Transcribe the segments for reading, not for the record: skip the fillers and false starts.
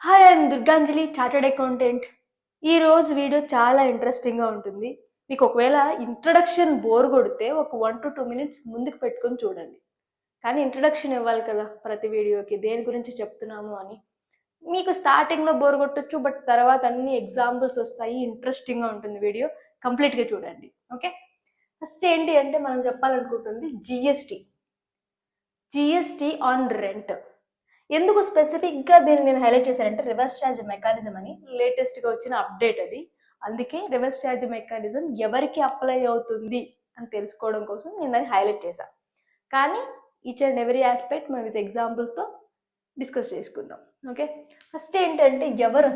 Hi, I'm Durganjali, chartered accountant. ఈ రోజు video చాలా ఇంట్రెస్టింగ్గా ఉంటుంది. మీకు ఒకవేళ ఇంట్రడక్షన్ బోర్ కొడితే ఒక 1 to 2 minutes ముందుకు పెట్టుకొని చూడండి. కానీ ఇంట్రడక్షన్ ఇవ్వాలి కదా ప్రతి వీడియోకి, దేని గురించి చెప్తున్నాము అని. మీకు స్టార్టింగ్లో బోర్ కొట్టచ్చు, బట్ తర్వాత అన్ని ఎగ్జాంపుల్స్ వస్తాయి, ఇంట్రెస్టింగ్గా ఉంటుంది వీడియో. కంప్లీట్గా చూడండి. ఓకే, ఫస్ట్ ఏంటి అంటే మనం చెప్పాలనుకుంటుంది జిఎస్టీ ఆన్ రెంట్. ఎందుకు స్పెసిఫిక్గా దీన్ని నేను హైలైట్ చేశానంటే రివర్స్ ఛార్జ్ మెకానిజం అని లేటెస్ట్గా వచ్చిన అప్డేట్ అది. అందుకే రివర్స్ ఛార్జ్ మెకానిజం ఎవరికి అప్లై అవుతుంది అని తెలుసుకోవడం కోసం నేను దాన్ని హైలైట్ చేశాను. కానీ ఈచ్ అండ్ ఎవ్రీ ఆస్పెక్ట్ మనం విత్ ఎగ్జాంపుల్తో డిస్కస్ చేసుకుందాం. ఓకే, ఫస్ట్ ఏంటంటే ఎవరు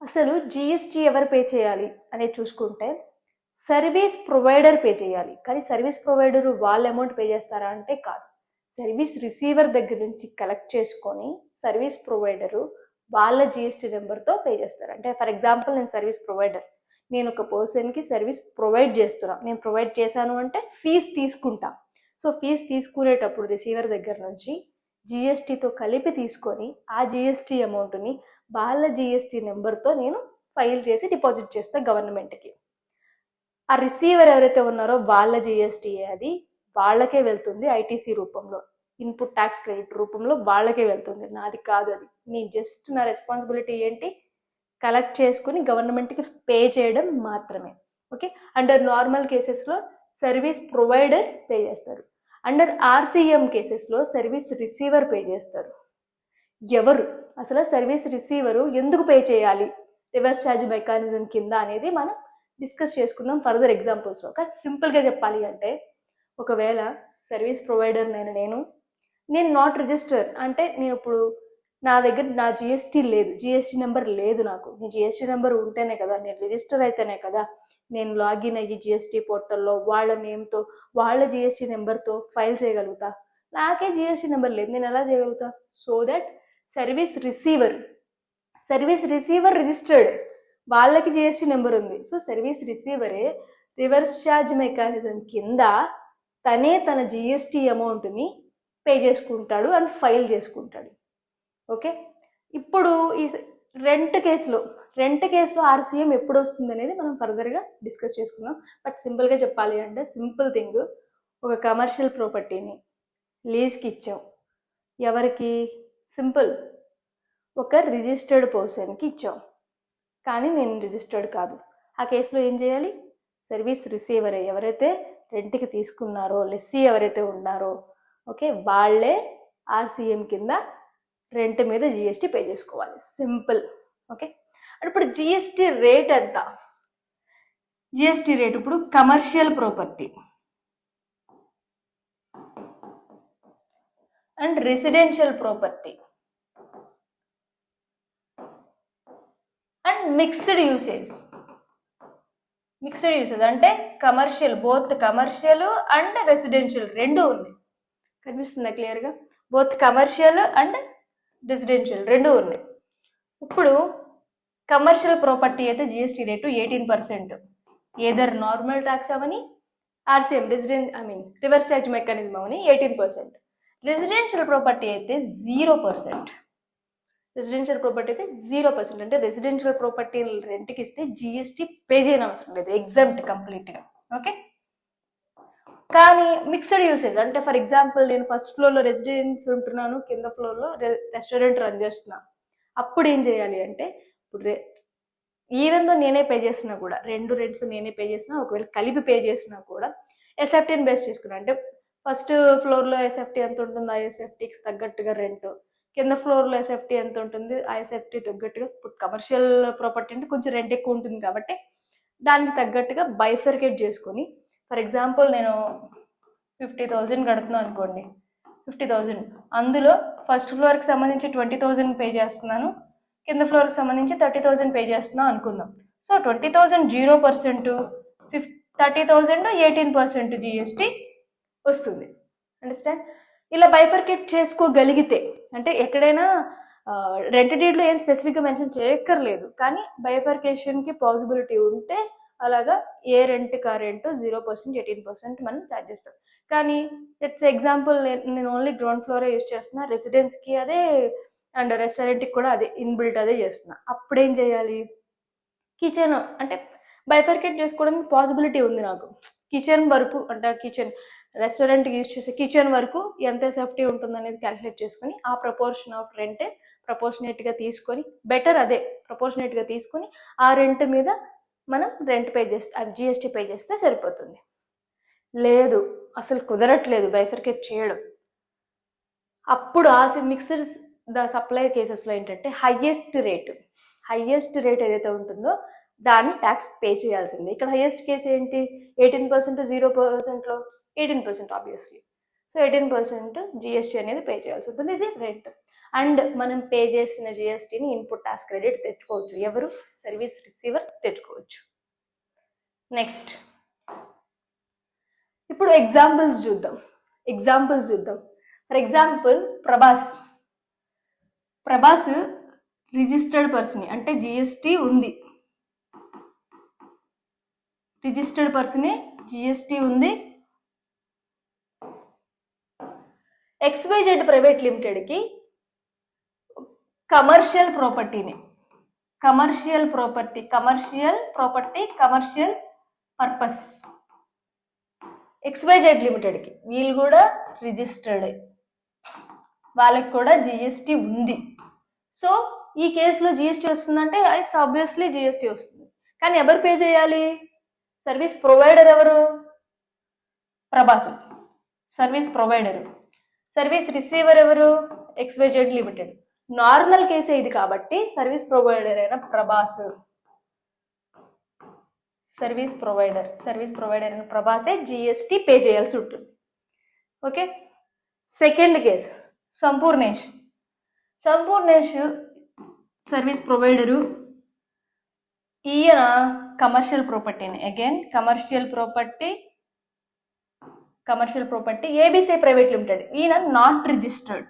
అసలు జిఎస్టీ ఎవరు పే చేయాలి అనేది చూసుకుంటే సర్వీస్ ప్రొవైడర్ పే చేయాలి. కానీ సర్వీస్ ప్రొవైడర్ వాళ్ళ అమౌంట్ పే చేస్తారా అంటే కాదు. సర్వీస్ రిసీవర్ దగ్గర నుంచి కలెక్ట్ చేసుకొని సర్వీస్ ప్రొవైడరు వాళ్ళ జిఎస్టీ నెంబర్తో పే చేస్తారు. అంటే ఫర్ ఎగ్జాంపుల్ నేను సర్వీస్ ప్రొవైడర్, నేను ఒక పర్సన్కి సర్వీస్ ప్రొవైడ్ చేస్తున్నాను. నేను ప్రొవైడ్ చేశాను అంటే ఫీజు తీసుకుంటా. సో ఫీజు తీసుకునేటప్పుడు రిసీవర్ దగ్గర నుంచి జిఎస్టీతో కలిపి తీసుకొని ఆ జిఎస్టీ అమౌంట్ని వాళ్ళ జిఎస్టీ నెంబర్తో నేను ఫైల్ చేసి డిపాజిట్ చేస్తా గవర్నమెంట్కి. ఆ రిసీవర్ ఎవరైతే ఉన్నారో వాళ్ళ జిఎస్టీ అది వాళ్ళకే వెళ్తుంది, ఐటీసీ రూపంలో, ఇన్పుట్ ట్యాక్స్ క్రెడిట్ రూపంలో వాళ్ళకే వెళ్తుంది, నాది కాదు అది. నేను జస్ట్ నా రెస్పాన్సిబిలిటీ ఏంటి, కలెక్ట్ చేసుకుని గవర్నమెంట్కి పే చేయడం మాత్రమే. ఓకే, అండర్ నార్మల్ కేసెస్లో సర్వీస్ ప్రొవైడర్ పే చేస్తారు. అండర్ ఆర్సీఎం కేసెస్లో సర్వీస్ రిసీవర్ పే చేస్తారు. ఎవరు అసలు సర్వీస్ రిసీవరు ఎందుకు పే చేయాలి రివర్స్ ఛార్జ్ మెకానిజం కింద అనేది మనం డిస్కస్ చేసుకుందాం ఫర్దర్ ఎగ్జాంపుల్స్లో. కానీ సింపుల్గా చెప్పాలి అంటే ఒకవేళ సర్వీస్ ప్రొవైడర్ నేను నాట్ రిజిస్టర్ అంటే నేను ఇప్పుడు నా దగ్గర నా జిఎస్టీ లేదు, జిఎస్టీ నెంబర్ లేదు నాకు. నీ జిఎస్టీ నెంబర్ ఉంటేనే కదా, నేను రిజిస్టర్ అయితేనే కదా నేను లాగిన్ అయ్యి జిఎస్టీ పోర్టల్లో వాళ్ళ నేమ్తో వాళ్ళ జిఎస్టీ నెంబర్తో ఫైల్ చేయగలుగుతా. నాకే జిఎస్టీ నెంబర్ లేదు, నేను ఎలా చేయగలుగుతా? So that service receiver registered, వాళ్ళకి జిఎస్టీ నెంబర్ ఉంది. సో సర్వీస్ రిసీవరే రివర్స్ ఛార్జ్ మెకానిజం కింద తనే తన జిఎస్టీ అమౌంట్ని పే చేసుకుంటాడు అండ్ ఫైల్ చేసుకుంటాడు. ఓకే, ఇప్పుడు ఈ రెంట్ కేసులో ఆర్సీఎం ఎప్పుడు వస్తుంది అనేది మనం ఫర్దర్గా డిస్కస్ చేసుకుందాం. బట్ సింపుల్గా చెప్పాలి అంటే సింపుల్ థింగ్, ఒక కమర్షియల్ ప్రాపర్టీని లీజ్కి ఇచ్చాం. ఎవరికి? సింపుల్, ఒక రిజిస్టర్డ్ పర్సన్కి ఇచ్చాం. కానీ నేను రిజిస్టర్డ్ కాదు. ఆ కేసులో ఏం చేయాలి? సర్వీస్ రిసీవరే, ఎవరైతే రెంట్కి తీసుకున్నారో, లెస్సీ ఎవరైతే ఉన్నారో, ఓకే, వాళ్ళే ఆర్సీఎం కింద రెంట్ మీద జిఎస్టీ పే చేసుకోవాలి. సింపుల్. ఓకే, ఇప్పుడు జిఎస్టీ రేట్ ఎంత? జిఎస్టీ రేట్ ఇప్పుడు commercial property and residential property and mixed usage అంటే commercial, both commercial and residential రెండు ఉన్నాయి. కనిపిస్తుందా క్లియర్గా? బోత్ కమర్షియల్ అండ్ రెసిడెన్షియల్ రెండు ఉన్నాయి. ఇప్పుడు కమర్షియల్ ప్రాపర్టీ అయితే GST rate 18%, either normal tax అవని, ఆర్సీఎం రివర్స్ ఛార్జ్ మెకానిజం అవని 18%. రెసిడెన్షియల్ ప్రాపర్టీ అయితే 0%. అంటే రెసిడెన్షియల్ ప్రాపర్టీ రెంట్కి ఇస్తే జిఎస్టీ పే చేయని అవసరం లేదు, ఎగ్జామ్ట్ కంప్లీట్గా. ఓకే, కానీ మిక్స్డ్ యూసేజ్ అంటే ఫర్ ఎగ్జాంపుల్ నేను ఫస్ట్ ఫ్లోర్లో రెసిడెన్స్ ఉంటున్నాను, కింద ఫ్లోర్లో రెస్టారెంట్ రన్ చేస్తున్నాను. అప్పుడు ఏం చేయాలి అంటే, ఇప్పుడు ఈవెన్ దో నేనే పే చేసినా కూడా, రెండు రెంట్స్ నేనే పే చేసినా, ఒకవేళ కలిపి పే చేసినా కూడా ఎస్ఎఫ్టీని బేస్ చేసుకున్నా. అంటే ఫస్ట్ ఫ్లోర్లో ఎస్ఎఫ్టీ ఎంత ఉంటుందో ఆ ఎస్ఎఫ్టీకి తగ్గట్టుగా రెంట్, కింద ఫ్లోర్లో ఎస్ఎఫ్టీ ఎంత ఉంటుంది ఆ ఎస్ఎఫ్టీ తగ్గట్టుగా. ఇప్పుడు కమర్షియల్ ప్రాపర్టీ అంటే కొంచెం రెంట్ ఎక్కువ ఉంటుంది కాబట్టి దానికి తగ్గట్టుగా బైఫర్కేట్ చేసుకొని, ఫర్ ఎగ్జాంపుల్ నేను 50,000 కడుతున్నాను అనుకోండి, 50,000 అందులో ఫస్ట్ ఫ్లోర్కి సంబంధించి 20,000 పే చేస్తున్నాను, కింద ఫ్లోర్కి సంబంధించి 30,000 పే చేస్తున్నాను అనుకుందాం. సో 20,000 0%, 30,000 18% జిఎస్టీ వస్తుంది. అండర్స్టాండ్? ఇలా బైఫర్కేట్ చేసుకోగలిగితే, అంటే ఎక్కడైనా రెంట్ డీడ్లో ఏం స్పెసిఫిక్గా మెన్షన్ చేయక్కర్లేదు, కానీ బైఫర్కేషన్కి పాసిబిలిటీ ఉంటే అలాగా ఏ రెంట్కి ఆ రెంట్ 0%, 18% మనం ఛార్జ్ చేస్తాం. కానీ లెట్స్ ఎగ్జాంపుల్ నేను ఓన్లీ గ్రౌండ్ ఫ్లోరే యూజ్ చేస్తున్నా, రెసిడెన్స్కి అదే అండ్ రెస్టారెంట్కి కూడా అదే ఇన్బిల్ట్ అదే చేస్తున్నా. అప్పుడేం చేయాలి, కిచెన్ అంటే బైఫర్కేట్ చేసుకోవడానికి పాసిబిలిటీ ఉంది నాకు. కిచెన్ వరకు అంటే కిచెన్ రెస్టారెంట్కి యూజ్ చేసే కిచెన్ వరకు ఎంత సేఫ్టీ ఉంటుంది అనేది క్యాలిక్యులేట్ చేసుకొని ఆ ప్రపోర్షన్ ఆఫ్ రెంట్ ప్రపోర్షనేట్గా తీసుకొని, బెటర్ అదే ప్రపోర్షనేట్గా తీసుకొని ఆ రెంట్ మీద మనం రెంట్ పే చేస్తే జిఎస్టీ పే చేస్తే సరిపోతుంది. లేదు అసలు కుదరట్లేదు బైఫర్కేట్ చేయడం, అప్పుడు ఆ మిక్స్డ్ సప్లై కేసెస్లో ఏంటంటే హైయెస్ట్ రేట్ ఏదైతే ఉంటుందో దాన్ని ట్యాక్స్ పే చేయాల్సిందే. ఇక్కడ హైయెస్ట్ కేసు ఏంటి, 18% 0%లో 18% ఆబ్వియస్లీ. సో 18% జిఎస్టీ అనేది పే చేయాల్సి ఉంటుంది. ఇది రెంట్. అండ్ మనం పే చేసిన జిఎస్టీని ఇన్పుట్ ట్యాక్స్ క్రెడిట్ తెచ్చుకోవచ్చు. ఎవరు, సర్వీస్ రిసీవర్ తెచ్చుకోవచ్చు. నెక్స్ట్ ఇప్పుడు ఎగ్జాంపుల్స్ చూద్దాం. For example Prabhas registered person అంటే జిఎస్టీ ఉంది, రిజిస్టర్డ్ పర్సనే జిఎస్టీ ఉంది. XYZ ప్రైవేట్ లిమిటెడ్కి కమర్షియల్ పర్పస్ XYZ లిమిటెడ్కి వీళ్ళు కూడా రిజిస్టర్డ్, వాళ్ళకి కూడా జిఎస్టీ ఉంది. సో ఈ కేసులో జిఎస్టీ వస్తుందంటే ఆబ్వియస్లీ జిఎస్టీ వస్తుంది. కానీ ఎవరు పే చేయాలి, సర్వీస్ ప్రొవైడర్ ఎవరు, Prabhas. Service provider. Service receiver ఎవరు, XYZ లిమిటెడ్. నార్మల్ కేసే ఇది కాబట్టి సర్వీస్ ప్రొవైడర్ అయిన ప్రభాస్, సర్వీస్ ప్రొవైడర్ అయిన ప్రభాసే జిఎస్టీ పే చేయాల్సి ఉంటుంది. Okay. Second case Sampoornesh service provider, ఈయన కమర్షియల్ ప్రాపర్టీని, again commercial property ABC private limited. ఈయన నాట్ రిజిస్టర్డ్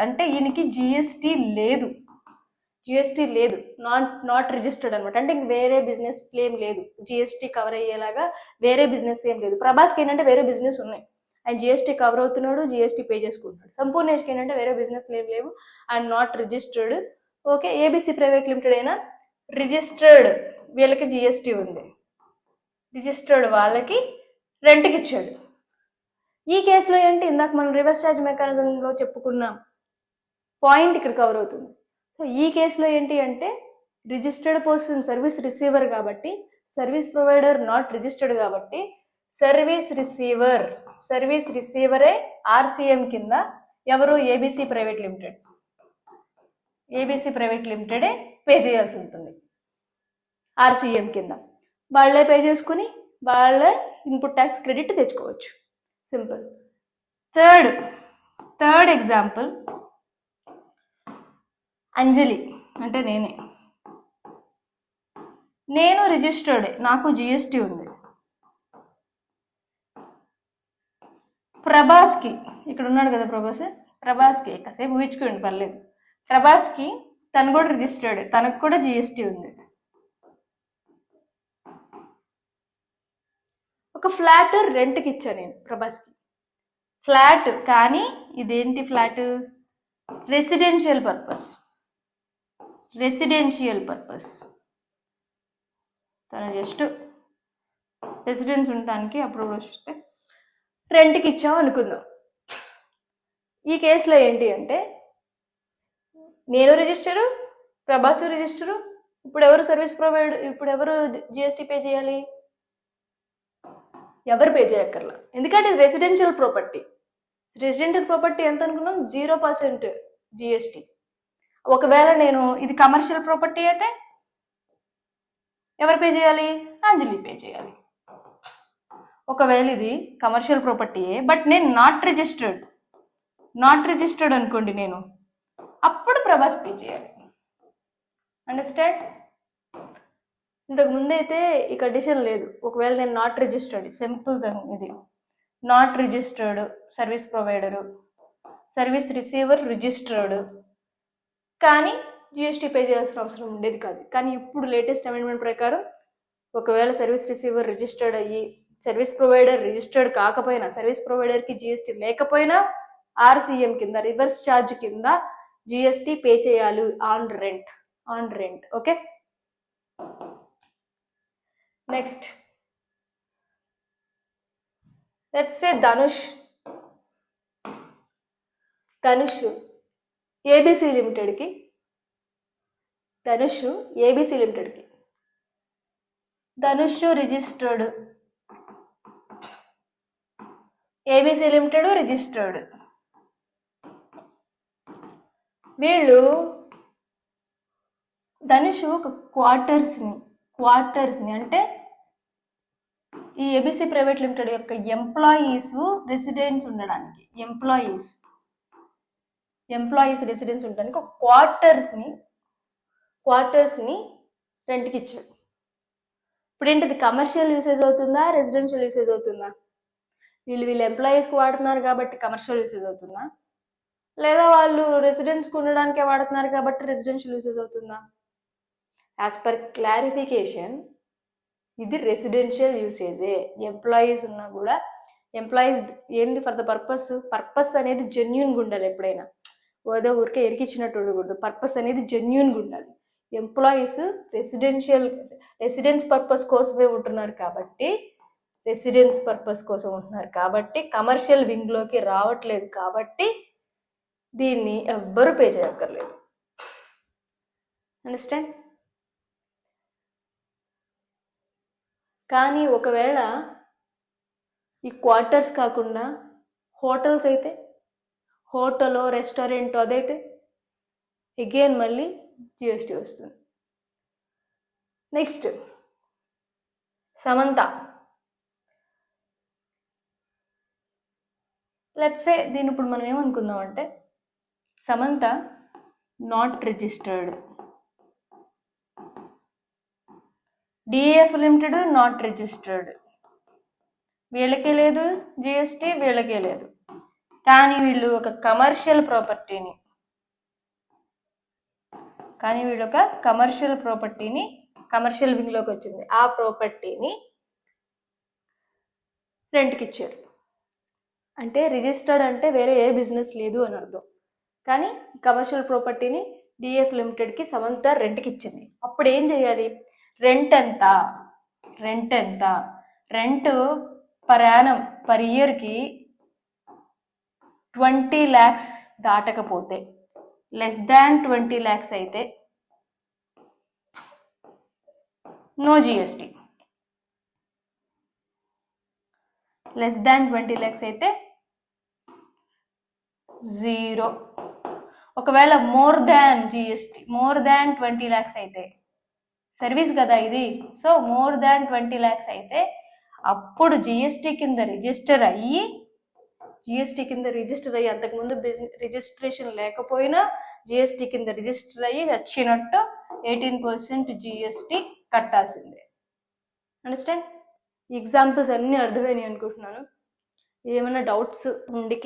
అంటే ఈయనకి జిఎస్టీ లేదు, నాట్ రిజిస్టర్డ్ అనమాట. అంటే వేరే బిజినెస్ క్లెయిమ్ లేదు, జిఎస్టీ కవర్ అయ్యేలాగా వేరే బిజినెస్ ఏం లేదు. ప్రభాస్కి ఏంటంటే వేరే బిజినెస్ ఉన్నాయి, ఆయన జిఎస్టీ కవర్ అవుతున్నాడు, జిఎస్టీ పే చేసుకుంటున్నాడు. సంపూర్ణేష్కి ఏంటంటే వేరే బిజినెస్ క్లెయిమ్ లేవు, and not registered. Okay. ABC private limited అయినా రిజిస్టర్డ్, వీళ్ళకి జిఎస్టీ ఉంది, రిజిస్టర్డ్ వాళ్ళకి రెంట్కి ఇచ్చాడు. ఈ కేసులో ఏంటి, ఇందాక మనం రివర్స్ ఛార్జ్ మెకానిజంలో చెప్పుకున్న పాయింట్ ఇక్కడ కవర్ అవుతుంది. సో ఈ కేసులో ఏంటి అంటే రిజిస్టర్డ్ పర్సన్ సర్వీస్ రిసీవర్ కాబట్టి, సర్వీస్ ప్రొవైడర్ నాట్ రిజిస్టర్డ్ కాబట్టి సర్వీస్ రిసీవరే ఆర్సీఎం కింద ఎవరు, ఏబీసీ ప్రైవేట్ లిమిటెడే పే చేయాల్సి ఉంటుంది. ఆర్సీఎం కింద వాళ్ళే పే చేసుకుని వాళ్ళే ఇన్పుట్ ట్యాక్స్ క్రెడిట్ తెచ్చుకోవచ్చు. సింపుల్. థర్డ్ ఎగ్జాంపుల్ అంజలి అంటే నేను రిజిస్టర్డ్, నాకు జిఎస్టీ ఉంది. ప్రభాస్కి, ఇక్కడ ఉన్నాడు కదా ప్రభాస్కి కాసేపు ఊహించుకోండి పర్లేదు. ప్రభాస్కి తను కూడా రిజిస్టర్డ్, తనకు కూడా జిఎస్టీ ఉంది. ఒక ఫ్లాట్ రెంట్కి ఇచ్చా నేను ప్రభాస్కి, ఫ్లాట్. కానీ ఇదేంటి ఫ్లాట్, రెసిడెన్షియల్ పర్పస్. తను జస్ట్ రెసిడెన్స్ ఉండటానికి అప్పుడు వస్తే రెంట్కి ఇచ్చాం అనుకుందాం. ఈ కేసులో ఏంటి అంటే నేను రిజిస్టరు, ప్రభాస్ రిజిస్టరు. ఇప్పుడు ఎవరు సర్వీస్ ప్రొవైడర్, ఇప్పుడు ఎవరు జిఎస్టీ పే చేయాలి, ఎవరు పే చేయక్కర్లా, ఎందుకంటే ఇది రెసిడెన్షియల్ ప్రాపర్టీ. ఎంత అనుకున్నాం, 0% జిఎస్టీ. ఒకవేళ నేను ఇది కమర్షియల్ ప్రాపర్టీ అయితే ఎవరు పే చేయాలి, అంజలి పే చేయాలి. ఒకవేళ ఇది కమర్షియల్ ప్రాపర్టీయే బట్ నేను నాట్ రిజిస్టర్డ్ అనుకోండి, నేను అప్పుడు ప్రభాస్ పే చేయాలి. అండర్స్టాండ్. ఇంతకు ముందు అయితే ఈ కండిషన్ లేదు. ఒకవేళ నేను నాట్ రిజిస్టర్డ్, సింపుల్ ఇది not registered service provider, service receiver registered, కానీ జిఎస్టీ పే చేయాల్సిన అవసరం ఉండేది కాదు. కానీ ఇప్పుడు లేటెస్ట్ అమెండ్మెంట్ ప్రకారం ఒకవేళ సర్వీస్ రిసీవర్ రిజిస్టర్డ్ అయ్యి సర్వీస్ ప్రొవైడర్ రిజిస్టర్డ్ కాకపోయినా, సర్వీస్ ప్రొవైడర్కి జిఎస్టీ లేకపోయినా ఆర్సిఎం కింద రివర్స్ ఛార్జ్ కింద జిఎస్టి పే చేయాలి on rent. Okay, next let's say Dhanush ABC లిమిటెడ్కి Dhanush registered, ABC limited registered. వీళ్ళు ధనుష్ ఒక క్వార్టర్స్ని అంటే ఈ ఏబిసి ప్రైవేట్ లిమిటెడ్ యొక్క ఎంప్లాయీస్ రెసిడెన్స్ ఉండడానికి, ఎంప్లాయీస్ రెసిడెన్స్ ఉండడానికి ఒక క్వార్టర్స్ని రెంట్కి ఇచ్చాడు. ఇప్పుడు ఏంటిది, కమర్షియల్ యూసేజ్ అవుతుందా, రెసిడెన్షియల్ యూసేజ్ అవుతుందా? వీళ్ళు ఎంప్లాయీస్కి వాడుతున్నారు కాబట్టి కమర్షియల్ యూసేజ్ అవుతుందా, లేదా వాళ్ళు రెసిడెన్స్కి ఉండడానికే వాడుతున్నారు కాబట్టి రెసిడెన్షియల్ యూసేజ్ అవుతుందా? యాజ్ పర్ క్లారిఫికేషన్ ఇది రెసిడెన్షియల్ యూసేజే. ఎంప్లాయీస్ ఉన్నా కూడా ఎంప్లాయీస్ ఏంటి ఫర్ ద పర్పస్ అనేది జెన్యున్గా ఉండాలి. ఎప్పుడైనా ఏదో ఊరికే ఎరికిచ్చినట్టు ఉండకూడదు. పర్పస్ అనేది జెన్యున్గా ఉండాలి. ఎంప్లాయీస్ రెసిడెన్స్ పర్పస్ కోసమే ఉంటున్నారు కాబట్టి, కమర్షియల్ వింగ్లోకి రావట్లేదు కాబట్టి దీన్ని ఎవ్వరూ పే చేయక్కర్లేదు. అండర్స్టాండ్? కానీ ఒకవేళ ఈ క్వార్టర్స్ కాకుండా హోటల్స్ అయితే, హోటలో రెస్టారెంట్ అదైతే అగైన్ మళ్ళీ జిఎస్టీ వస్తుంది. నెక్స్ట్ సమంత. లెట్స్ సే దీని ఇప్పుడు మనం ఏమనుకుందాం అంటే, Samantha not registered, DAF limited not registered, వీళ్ళకే లేదు జిఎస్టీ, వీళ్ళకే లేదు. కానీ వీళ్ళు ఒక కమర్షియల్ ప్రాపర్టీని కమర్షియల్ వింగ్లోకి వచ్చింది, ఆ ప్రాపర్టీని రెంట్కి ఇచ్చారు. అంటే రిజిస్టర్డ్ అంటే వేరే ఏ బిజినెస్ లేదు అని అర్థం. కానీ కమర్షియల్ ప్రాపర్టీని డిఎఫ్ లిమిటెడ్కి సమంత రెంట్కి ఇచ్చింది. అప్పుడు ఏం చేయాలి? రెంట్ ఎంత రెంట్ పర్ యానం పర్ ఇయర్కి 20 lakhs దాటకపోతే, లెస్ దాన్ 20 lakhs అయితే no GST, less than 20 lakhs అయితే 0. ఒకవేళ more than GST, more than 20 lakhs అయితే, సర్వీస్ కదా ఇది, సో మోర్ దాన్ 20 lakhs అయితే అప్పుడు జిఎస్టీ కింద రిజిస్టర్ అయ్యి అంతకుముందు రిజిస్ట్రేషన్ లేకపోయినా జిఎస్టీ కింద రిజిస్టర్ అయ్యి వచ్చినట్టు 18% జిఎస్టీ కట్టాల్సిందే. అండర్స్టాండ్? ఎగ్జాంపుల్స్ అన్నీ అర్థమైనాయి అనుకుంటున్నాను. ఏమైనా డౌట్స్ ఉండి